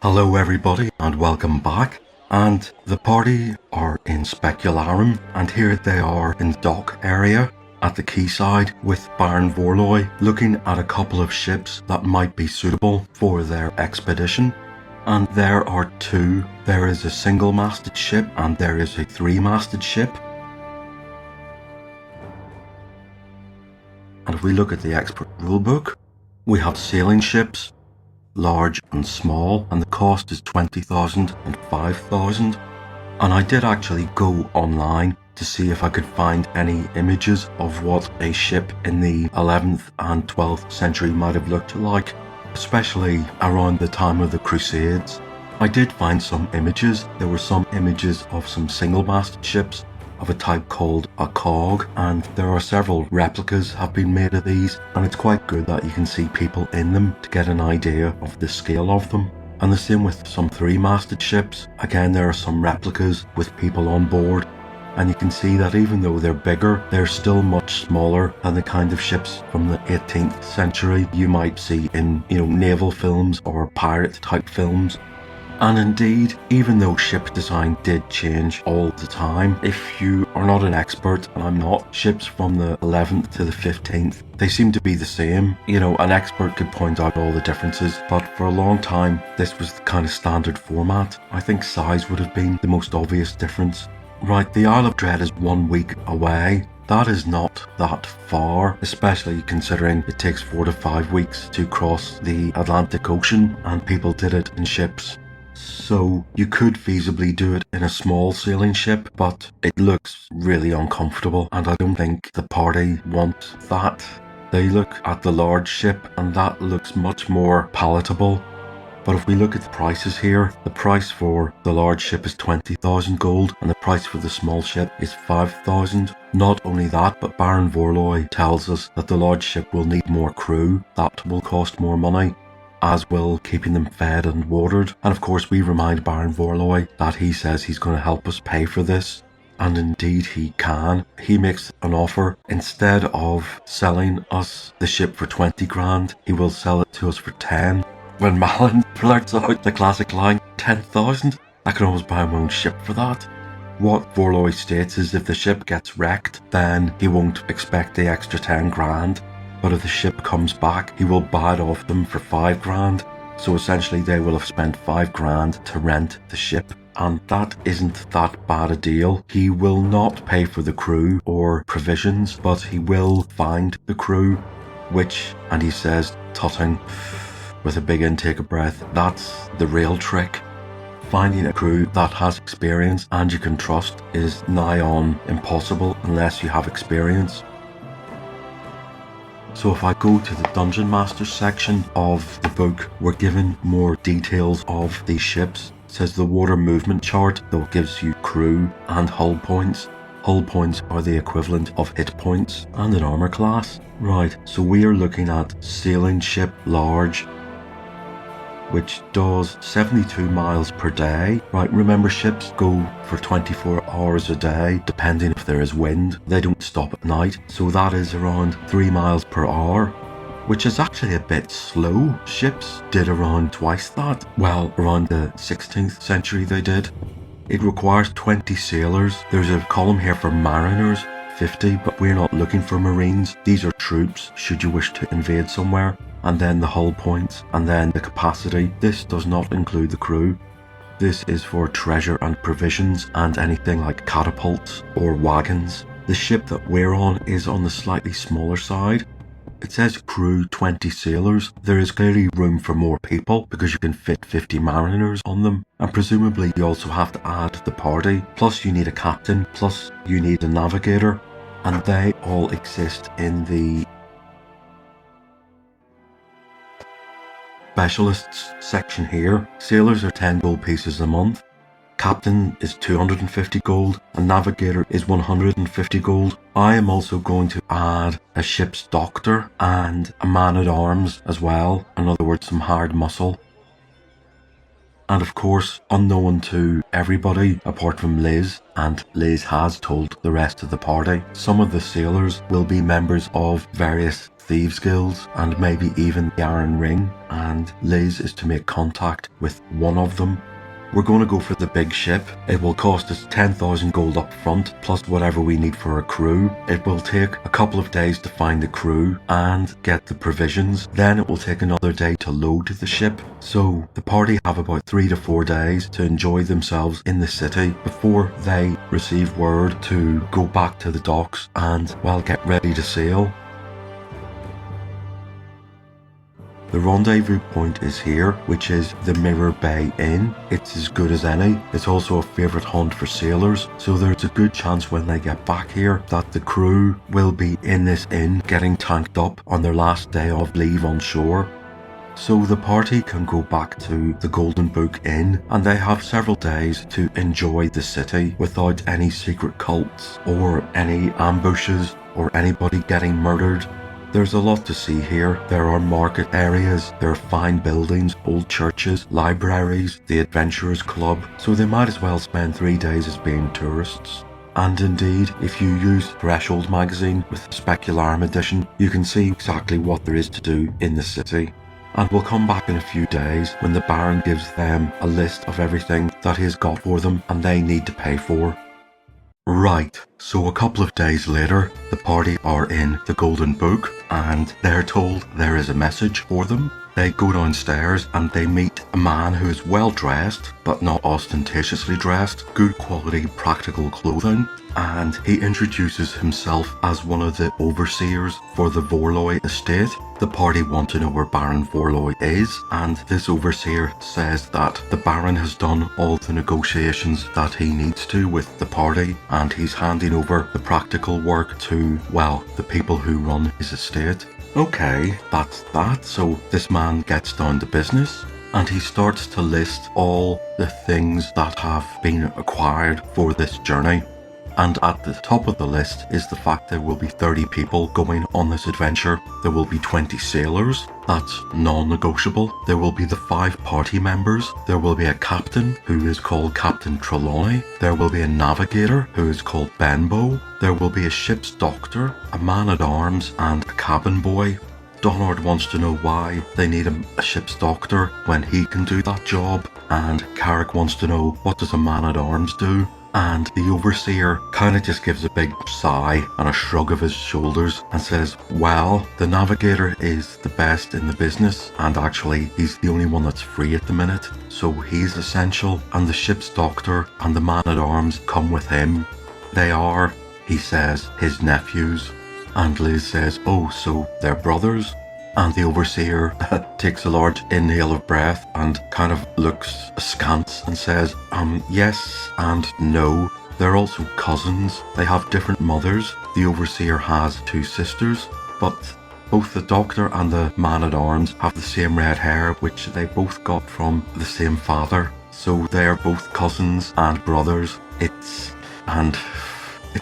Hello everybody and welcome back. And the party are in Specularum, and here they are in dock area at the quayside with Baron Vorloy looking at a couple of ships that might be suitable for their expedition. And there are two. There is a single-masted ship and there is a three-masted ship. And if we look at the expert rulebook, we have sailing ships, large and small, and the cost is 20,000 and 5,000. And I did actually go online to see if I could find any images of what a ship in the 11th and 12th century might have looked like, especially around the time of the Crusades. I did find some images. There were some images of some single-masted ships of a type called a cog, and there are several replicas have been made of these, and it's quite good that you can see people in them to get an idea of the scale of them. And the same with some three-masted ships. Again, there are some replicas with people on board, and you can see that even though they're bigger, they're still much smaller than the kind of ships from the 18th century you might see in, naval films or pirate type films. And indeed, even though ship design did change all the time, if you are not an expert, and I'm not, ships from the 11th to the 15th, they seem to be the same. An expert could point out all the differences, but for a long time, this was the kind of standard format. I think size would have been the most obvious difference. Right, the Isle of Dread is 1 week away. That is not that far, especially considering it takes 4 to 5 weeks to cross the Atlantic Ocean, and people did it in ships. So you could feasibly do it in a small sailing ship, but it looks really uncomfortable, and I don't think the party want that. They look at the large ship and that looks much more palatable. But if we look at the prices here, the price for the large ship is 20,000 gold and the price for the small ship is 5,000. Not only that, but Baron Vorloy tells us that the large ship will need more crew. That will cost more money, as will keeping them fed and watered. And of course we remind Baron Vorloy that he says he's going to help us pay for this. And indeed he can. He makes an offer. Instead of selling us the ship for 20 grand, he will sell it to us for 10. When Malin blurts out the classic line, 10,000? I can almost buy my own ship for that. What Vorloy states is if the ship gets wrecked, then he won't expect the extra 10 grand. But if the ship comes back, he will buy it off them for 5 grand. So essentially they will have spent 5 grand to rent the ship. And that isn't that bad a deal. He will not pay for the crew or provisions, but he will find the crew, which, and he says, tutting with a big intake of breath, that's the real trick. Finding a crew that has experience and you can trust is nigh on impossible unless you have experience. So if I go to the Dungeon Master section of the book, we're given more details of these ships. It says the water movement chart that gives you crew and hull points. Hull points are the equivalent of hit points and an armor class. Right, so we are looking at sailing ship large, which does 72 miles per day. Right, remember ships go for 24 hours a day, depending if there is wind. They don't stop at night, so that is around 3 miles per hour, which is actually a bit slow. Ships did around twice that. Well, around the 16th century they did. It requires 20 sailors. There's a column here for mariners, 50, but we're not looking for marines. These are troops, should you wish to invade somewhere. And then the hull points, and then the capacity. This does not include the crew. This is for treasure and provisions and anything like catapults or wagons. The ship that we're on is on the slightly smaller side. It says crew 20 sailors. There is clearly room for more people because you can fit 50 mariners on them. And presumably you also have to add the party. Plus you need a captain, plus you need a navigator. And they all exist in the specialists section here. Sailors are 10 gold pieces a month. Captain is 250 gold, and navigator is 150 gold. I am also going to add a ship's doctor and a man-at-arms as well. In other words, some hard muscle. And of course, unknown to everybody apart from Liz, and Liz has told the rest of the party, some of the sailors will be members of various thieves guilds and maybe even the Iron Ring, and Liz is to make contact with one of them. We're going to go for the big ship. It will cost us 10,000 gold up front, plus whatever we need for a crew. It will take a couple of days to find the crew and get the provisions. Then it will take another day to load the ship. So the party have about 3 to 4 days to enjoy themselves in the city before they receive word to go back to the docks and, well, get ready to sail. The rendezvous point is here, which is the Mirror Bay Inn. It's as good as any. It's also a favourite haunt for sailors, so there's a good chance when they get back here that the crew will be in this inn getting tanked up on their last day of leave on shore. So the party can go back to the Golden Book Inn, and they have several days to enjoy the city without any secret cults or any ambushes or anybody getting murdered. There's a lot to see here. There are market areas, there are fine buildings, old churches, libraries, the Adventurers Club, so they might as well spend 3 days as being tourists. And indeed, if you use Threshold magazine with the Specularm edition, you can see exactly what there is to do in the city. And we'll come back in a few days when the Baron gives them a list of everything that he's got for them and they need to pay for. Right, so a couple of days later, the party are in the Golden Book and they're told there is a message for them. They go downstairs and they meet a man who is well dressed, but not ostentatiously dressed, good quality practical clothing, and he introduces himself as one of the overseers for the Vorloy estate. The party want to know where Baron Vorloy is, and this overseer says that the Baron has done all the negotiations that he needs to with the party, and he's handing over the practical work to, well, the people who run his estate. Okay, that's that. So this man gets down to business and he starts to list all the things that have been acquired for this journey. And at the top of the list is the fact there will be 30 people going on this adventure. There will be 20 sailors. That's non-negotiable. There will be the 5 party members. There will be a captain who is called Captain Trelawney. There will be a navigator who is called Benbow. There will be a ship's doctor, a man-at-arms and a cabin boy. Donard wants to know why they need a ship's doctor when he can do that job. And Carrick wants to know, what does a man-at-arms do? And the overseer kind of just gives a big sigh and a shrug of his shoulders and says, well, the navigator is the best in the business and actually he's the only one that's free at the minute, so he's essential, and the ship's doctor and the man-at-arms come with him. They are, he says, his nephews. And Liz says, oh, so they're brothers? And the overseer takes a large inhale of breath and kind of looks askance and says, yes and no. They're also cousins. They have different mothers. The overseer has 2 sisters, but both the doctor and the man-at-arms have the same red hair, which they both got from the same father. So they're both cousins and brothers. It's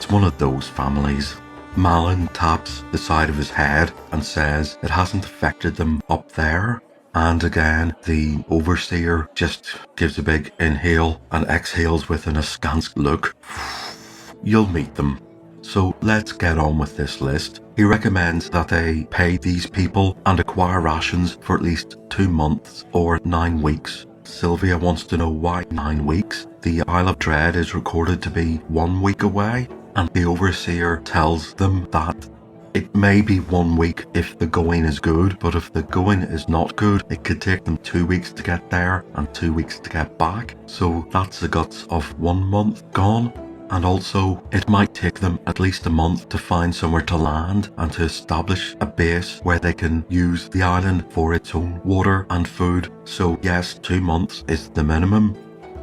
one of those families. Malin taps the side of his head and says it hasn't affected them up there. And again, the overseer just gives a big inhale and exhales with an askance look. You'll meet them. So let's get on with this list. He recommends that they pay these people and acquire rations for at least 2 months or 9 weeks. Sylvia wants to know why 9 weeks. The Isle of Dread is recorded to be 1 week away. And the overseer tells them that it may be 1 week if the going is good, but if the going is not good, it could take them 2 weeks to get there and 2 weeks to get back. So that's the guts of 1 month gone. And also, it might take them at least a month to find somewhere to land and to establish a base where they can use the island for its own water and food. So yes, 2 months is the minimum.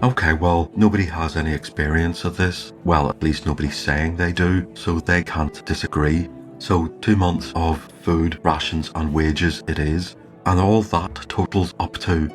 Okay, well, nobody has any experience of this. Well, at least nobody's saying they do, so they can't disagree. So 2 months of food, rations and wages it is. And all that totals up to,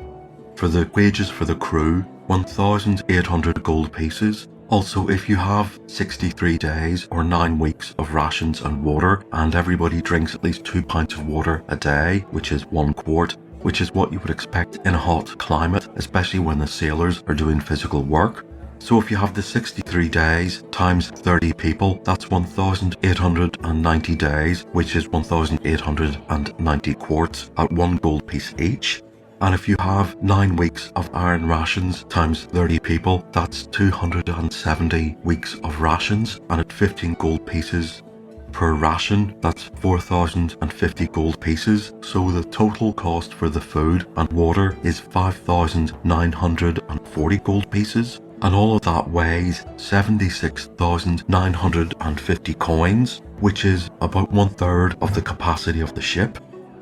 for the wages for the crew, 1,800 gold pieces. Also, if you have 63 days or 9 weeks of rations and water, and everybody drinks at least 2 pints of water a day, which is 1 quart, which is what you would expect in a hot climate, especially when the sailors are doing physical work, So if you have the 63 days times 30 people, that's 1,890 days, which is 1,890 quarts at 1 gold piece each. And if you have 9 weeks of iron rations times 30 people, that's 270 weeks of rations, and at 15 gold pieces per ration, that's 4,050 gold pieces. So the total cost for the food and water is 5,940 gold pieces. And all of that weighs 76,950 coins, which is about 1/3 of the capacity of the ship.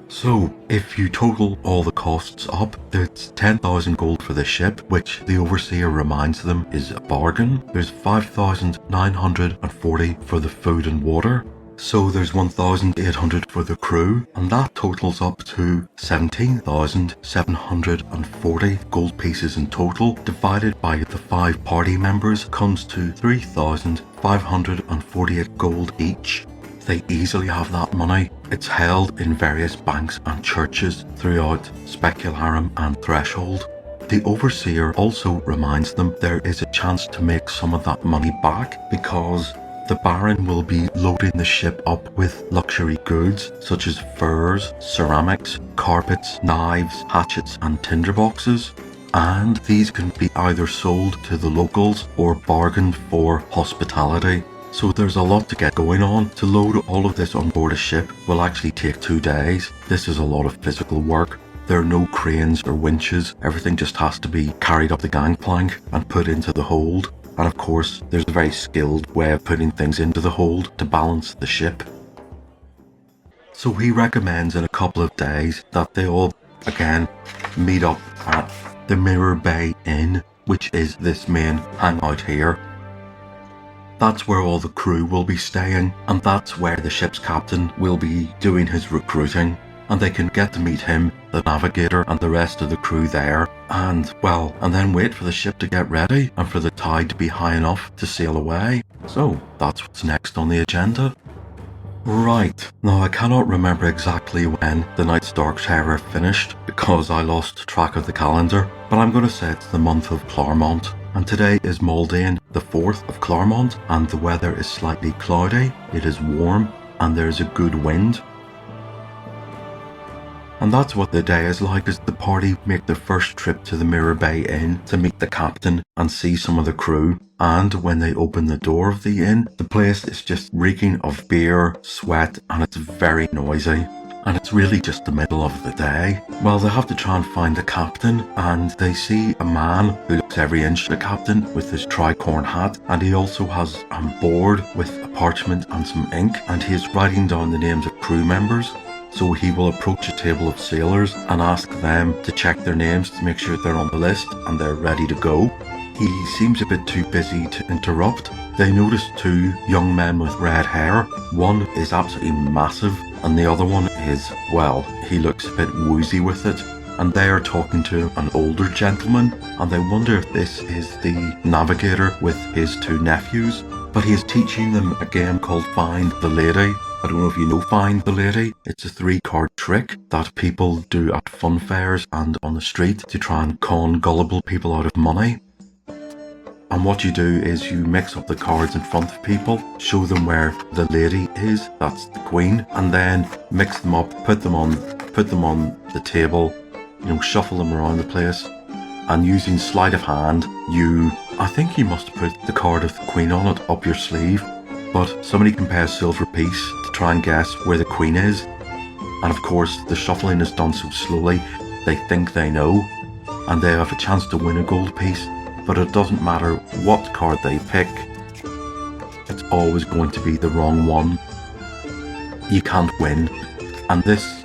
So if you total all the costs up, it's 10,000 gold for the ship, which the overseer reminds them is a bargain. There's 5,940 for the food and water. So there's 1,800 for the crew, and that totals up to 17,740 gold pieces in total. Divided by the 5 party members comes to 3,548 gold each. They easily have that money. It's held in various banks and churches throughout Specularum and Threshold. The overseer also reminds them there is a chance to make some of that money back, because the Baron will be loading the ship up with luxury goods such as furs, ceramics, carpets, knives, hatchets and tinderboxes. And these can be either sold to the locals or bargained for hospitality. So there's a lot to get going on. To load all of this on board a ship will actually take 2 days. This is a lot of physical work. There are no cranes or winches. Everything just has to be carried up the gangplank and put into the hold. And of course, there's a very skilled way of putting things into the hold to balance the ship. So he recommends in a couple of days that they all, again, meet up at the Mirror Bay Inn, which is this main hangout here. That's where all the crew will be staying, and that's where the ship's captain will be doing his recruiting. And they can get to meet him, the navigator, and the rest of the crew there, and then wait for the ship to get ready and for the tide to be high enough to sail away. So that's what's next on the agenda. Right, now I cannot remember exactly when the Night's Dark Terror finished because I lost track of the calendar, but I'm going to say it's the month of Claremont. And today is Maldane, the 4th of Claremont, and the weather is slightly cloudy, it is warm, and there's a good wind. And that's what the day is like, as the party make their first trip to the Mirror Bay Inn to meet the captain and see some of the crew. And when they open the door of the inn, the place is just reeking of beer, sweat, and it's very noisy. And it's really just the middle of the day. Well, they have to try and find the captain, and they see a man who looks every inch the captain with his tricorn hat, and he also has a board with a parchment and some ink, and he is writing down the names of crew members. So he will approach a table of sailors and ask them to check their names to make sure they're on the list and they're ready to go. He seems a bit too busy to interrupt. They notice 2 young men with red hair. One is absolutely massive and the other one is, well, he looks a bit woozy with it. And they are talking to an older gentleman, and they wonder if this is the navigator with his 2 nephews. But he is teaching them a game called Find the Lady. I don't know if you know Find the Lady. It's a 3-card trick that people do at fun fairs and on the street to try and con gullible people out of money. And what you do is you mix up the cards in front of people, show them where the lady is, that's the queen, and then mix them up, put them on the table, shuffle them around the place, and using sleight of hand, I think you must put the card of the queen on it up your sleeve, but somebody can pay a silver piece to try and guess where the queen is. And of course, the shuffling is done so slowly, they think they know, and they have a chance to win a gold piece. But it doesn't matter what card they pick, it's always going to be the wrong one. You can't win. And this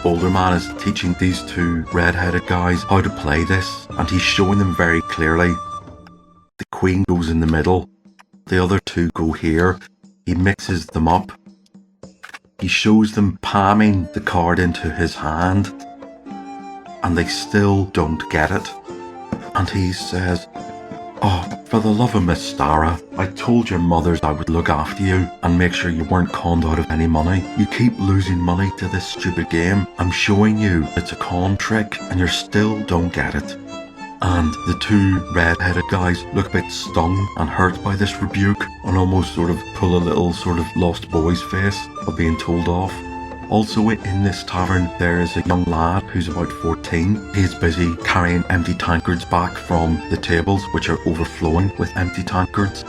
older man is teaching these 2 red-headed guys how to play this, and he's showing them very clearly. The queen goes in the middle, the other 2 go here, he mixes them up, he shows them palming the card into his hand, and they still don't get it. And he says, "Oh, for the love of Miss Stara, I told your mothers I would look after you and make sure you weren't conned out of any money. You keep losing money to this stupid game. I'm showing you it's a con trick and you still don't get it." and the two red-headed guys look a bit stung and hurt by this rebuke and almost sort of pull a little sort of lost boy's face of being told off. Also in this tavern there is a young lad who's about 14. He's busy carrying empty tankards back from the tables which are overflowing with empty tankards,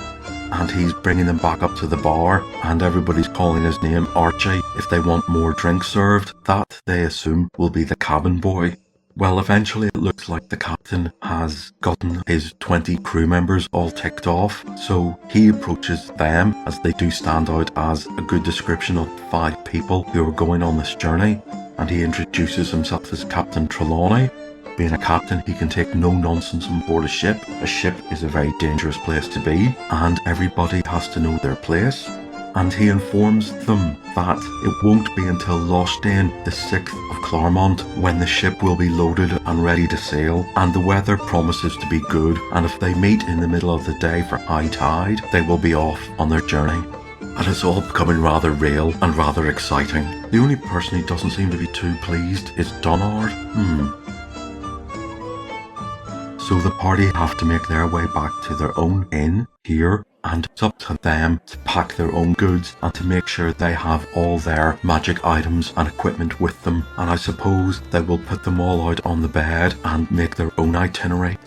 and he's bringing them back up to the bar, and everybody's calling his name Archie if they want more drinks served. That, they assume, will be the cabin boy. Well, eventually it looks like the captain has gotten his 20 crew members all ticked off, so he approaches them, as they do stand out as a good description of 5 people who are going on this journey, and he introduces himself as Captain Trelawney. Being a captain, he can take no nonsense on board a ship. A ship is a very dangerous place to be, and everybody has to know their place. And he informs them that it won't be until Lochstein, the 6th of Claremont, when the ship will be loaded and ready to sail, and the weather promises to be good, and if they meet in the middle of the day for high tide, they will be off on their journey. And it's all becoming rather real and rather exciting. The only person who doesn't seem to be too pleased is Donard. So the party have to make their way back to their own inn here, and it's up to them to pack their own goods and to make sure they have all their magic items and equipment with them, and I suppose they will put them all out on the bed and make their own itinerary.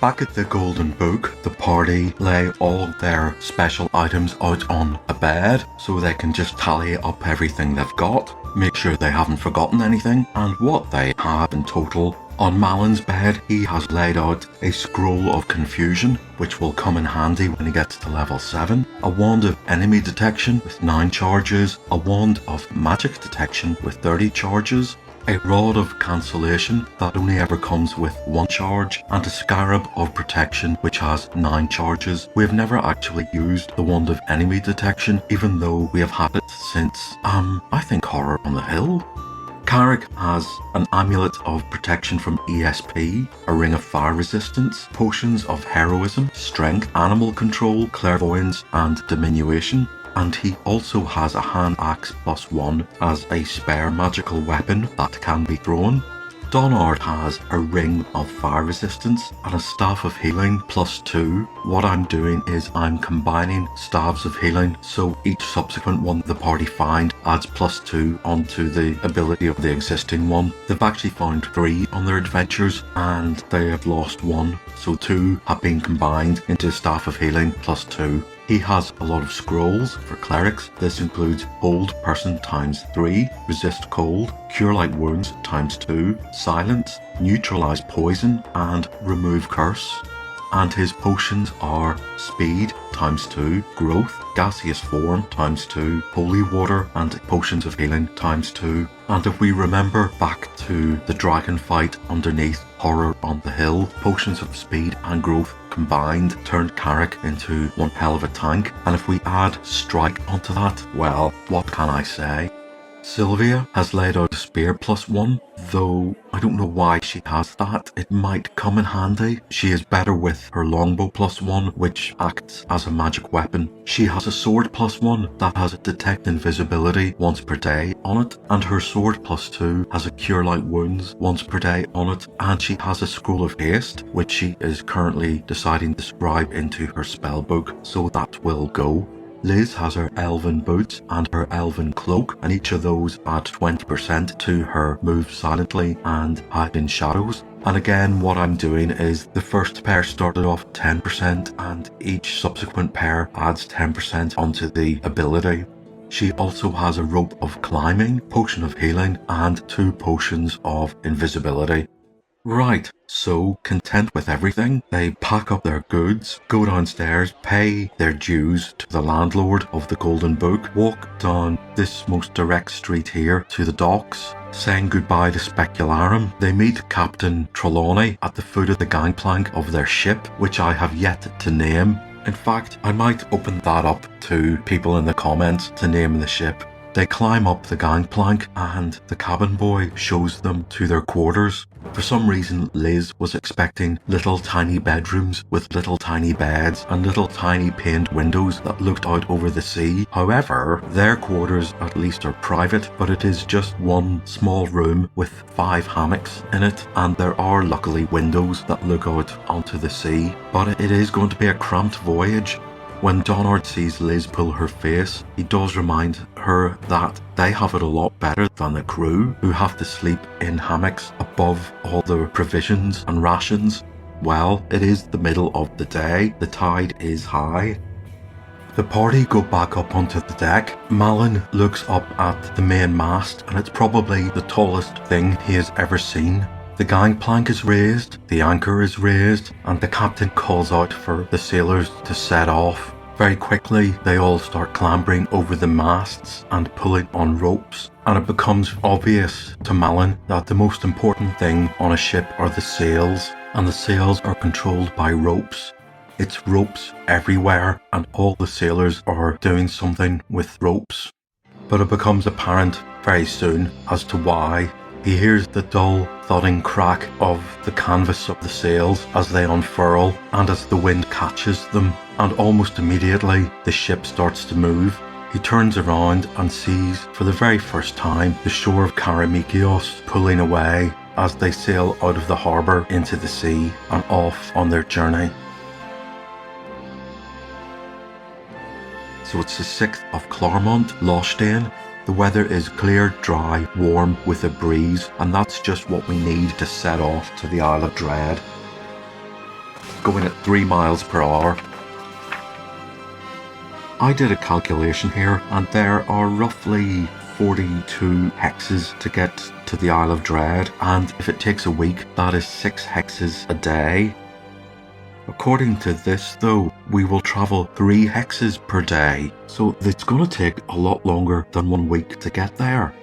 Back at the Golden Book, the party lay all their special items out on a bed so they can just tally up everything they've got, make sure they haven't forgotten anything, and what they have in total. On Malin's bed, he has laid out a scroll of confusion, which will come in handy when he gets to level 7, a wand of enemy detection with 9 charges, a wand of magic detection with 30 charges, a rod of cancellation that only ever comes with 1 charge, and a scarab of protection which has 9 charges. We have never actually used the wand of enemy detection, even though we have had it since, I think Horror on the Hill. Carrick has an amulet of protection from ESP, a ring of fire resistance, potions of heroism, strength, animal control, clairvoyance and diminution, and he also has a hand axe +1 as a spare magical weapon that can be thrown. Donard has a ring of fire resistance and a staff of healing +2. What I'm doing is I'm combining staves of healing, so each subsequent one the party find adds +2 onto the ability of the existing one. They've actually found 3 on their adventures and they have lost 1, so 2 have been combined into a staff of healing +2. He has a lot of scrolls for clerics. This includes Hold Person ×3, Resist Cold, Cure Light Wounds ×2, Silence, Neutralize Poison, and Remove Curse. And his potions are Speed ×2, Growth, Gaseous Form ×2, Holy Water, and Potions of Healing ×2. And if we remember back to the dragon fight underneath Horror on the Hill, Potions of Speed and Growth combined turned Carrick into one hell of a tank, and if we add Strike onto that, well, what can I say? Sylvia has laid out a spear +1, though I don't know why she has that. It might come in handy. She is better with her longbow +1, which acts as a magic weapon. She has a sword +1 that has a detect invisibility once per day on it, and her sword +2 has a cure light wounds once per day on it, and she has a scroll of haste, which she is currently deciding to scribe into her spell book, so that will go. Liz has her elven boots and her elven cloak, and each of those add 20% to her move silently and hide in shadows. And again, what I'm doing is the first pair started off 10% and each subsequent pair adds 10% onto the ability. She also has a rope of climbing, potion of healing, and 2 potions of invisibility. Right, so content with everything, they pack up their goods, go downstairs, pay their dues to the landlord of the Golden Book, walk down this most direct street here to the docks, saying goodbye to Specularum. They meet Captain Trelawney at the foot of the gangplank of their ship, which I have yet to name. In fact, I might open that up to people in the comments to name the ship. They climb up the gangplank and the cabin boy shows them to their quarters. For some reason, Liz was expecting little tiny bedrooms with little tiny beds and little tiny paned windows that looked out over the sea. However, their quarters at least are private, but it is just one small room with 5 hammocks in it, and there are luckily windows that look out onto the sea. But it is going to be a cramped voyage. When Donard sees Liz pull her face, he does remind her that they have it a lot better than the crew, who have to sleep in hammocks above all the provisions and rations. Well, it is the middle of the day, the tide is high. The party go back up onto the deck. Malin looks up at the main mast, and it's probably the tallest thing he has ever seen. The gangplank is raised, the anchor is raised, and the captain calls out for the sailors to set off. Very quickly, they all start clambering over the masts and pulling on ropes, and it becomes obvious to Malin that the most important thing on a ship are the sails, and the sails are controlled by ropes. It's ropes everywhere, and all the sailors are doing something with ropes. But it becomes apparent very soon as to why. He hears the dull, thudding crack of the canvas of the sails as they unfurl and as the wind catches them, and almost immediately the ship starts to move. He turns around and sees for the very first time the shore of Karamikios pulling away as they sail out of the harbour into the sea and off on their journey. So it's the 6th of Claremont, Lochstein. The weather is clear, dry, warm with a breeze, and that's just what we need to set off to the Isle of Dread. Going at 3 miles per hour. I did a calculation here, and there are roughly 42 hexes to get to the Isle of Dread, and if it takes a week, that is 6 hexes a day. According to this though, we will travel 3 hexes per day, so it's going to take a lot longer than 1 week to get there.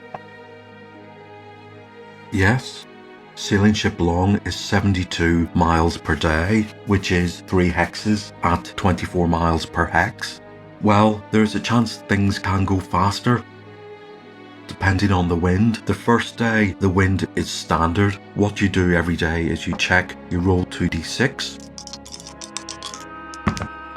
Yes, sailing ship long is 72 miles per day, which is 3 hexes at 24 miles per hex. Well, there's a chance things can go faster, depending on the wind. The first day, the wind is standard. What you do every day is you check, you roll 2d6,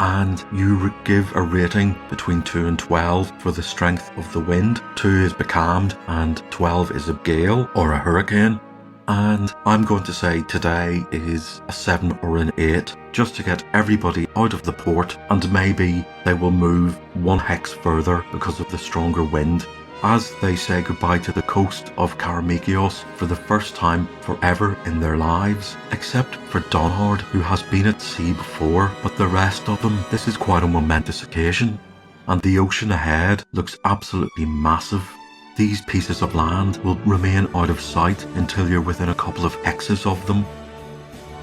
and you give a rating between 2 and 12 for the strength of the wind. 2 is becalmed and 12 is a gale or a hurricane. And I'm going to say today is a 7 or an 8, just to get everybody out of the port, and maybe they will move 1 hex further because of the stronger wind, as they say goodbye to the coast of Karamikios for the first time forever in their lives, except for Donhard, who has been at sea before, but the rest of them, this is quite a momentous occasion, and the ocean ahead looks absolutely massive. These pieces of land will remain out of sight until you're within a couple of hexes of them.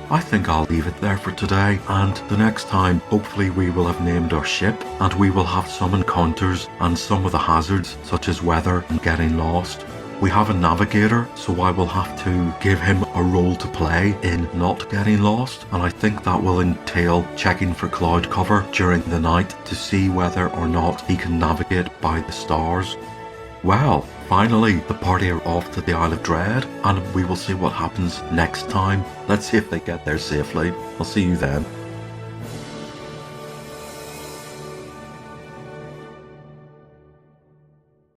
I think I'll leave it there for today, and the next time hopefully we will have named our ship, and we will have some encounters and some of the hazards such as weather and getting lost. We have a navigator, so I will have to give him a role to play in not getting lost, and I think that will entail checking for cloud cover during the night to see whether or not he can navigate by the stars. Well, finally, the party are off to the Isle of Dread, and we will see what happens next time. Let's see if they get there safely. I'll see you then.